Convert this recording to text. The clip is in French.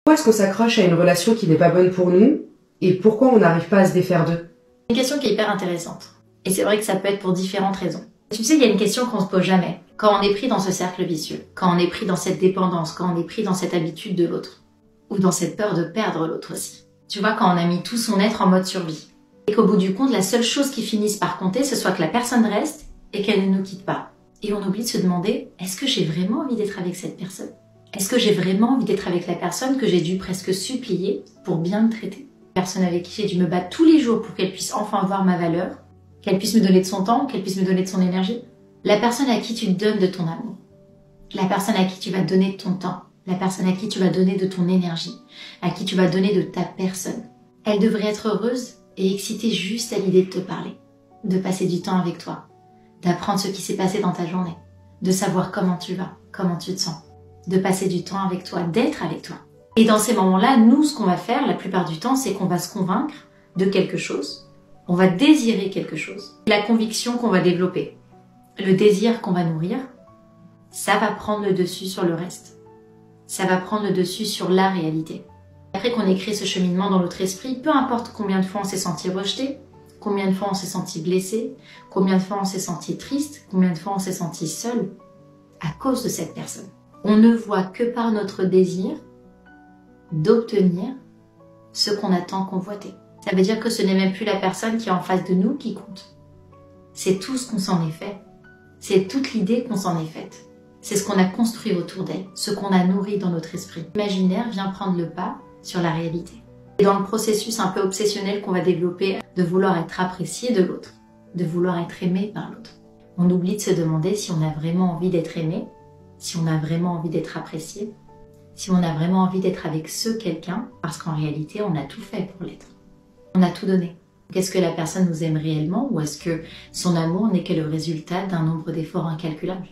Pourquoi est-ce qu'on s'accroche à une relation qui n'est pas bonne pour nous et pourquoi on n'arrive pas à se défaire d'eux? Une question qui est hyper intéressante. Et c'est vrai que ça peut être pour différentes raisons. Tu sais, il y a une question qu'on se pose jamais. Quand on est pris dans ce cercle vicieux, quand on est pris dans cette dépendance, quand on est pris dans cette habitude de l'autre, ou dans cette peur de perdre l'autre aussi. Tu vois, quand on a mis tout son être en mode survie. Et qu'au bout du compte, la seule chose qui finisse par compter, ce soit que la personne reste et qu'elle ne nous quitte pas. Et on oublie de se demander, est-ce que j'ai vraiment envie d'être avec cette personne? Est-ce que j'ai vraiment envie d'être avec la personne que j'ai dû presque supplier pour bien me traiter? La personne avec qui j'ai dû me battre tous les jours pour qu'elle puisse enfin voir ma valeur, qu'elle puisse me donner de son temps, qu'elle puisse me donner de son énergie. La personne à qui tu donnes de ton amour. La personne à qui tu vas donner de ton temps. La personne à qui tu vas donner de ton énergie. À qui tu vas donner de ta personne. Elle devrait être heureuse et excitée juste à l'idée de te parler. De passer du temps avec toi. D'apprendre ce qui s'est passé dans ta journée. De savoir comment tu vas, comment tu te sens. De passer du temps avec toi, d'être avec toi. Et dans ces moments-là, nous, ce qu'on va faire la plupart du temps, c'est qu'on va se convaincre de quelque chose. On va désirer quelque chose. La conviction qu'on va développer, le désir qu'on va nourrir, ça va prendre le dessus sur le reste. Ça va prendre le dessus sur la réalité. Après qu'on ait créé ce cheminement dans notre esprit, peu importe combien de fois on s'est senti rejeté, combien de fois on s'est senti blessé, combien de fois on s'est senti triste, combien de fois on s'est senti seul, à cause de cette personne. On ne voit que par notre désir d'obtenir ce qu'on a tant convoité. Ça veut dire que ce n'est même plus la personne qui est en face de nous qui compte. C'est tout ce qu'on s'en est fait. C'est toute l'idée qu'on s'en est faite. C'est ce qu'on a construit autour d'elle, ce qu'on a nourri dans notre esprit. L'imaginaire vient prendre le pas sur la réalité. Et dans le processus un peu obsessionnel qu'on va développer de vouloir être apprécié de l'autre, de vouloir être aimé par l'autre, on oublie de se demander si on a vraiment envie d'être aimé, si on a vraiment envie d'être apprécié, si on a vraiment envie d'être avec ce quelqu'un, parce qu'en réalité, on a tout fait pour l'être. On a tout donné. Est-ce que la personne nous aime réellement ou est-ce que son amour n'est que le résultat d'un nombre d'efforts incalculables?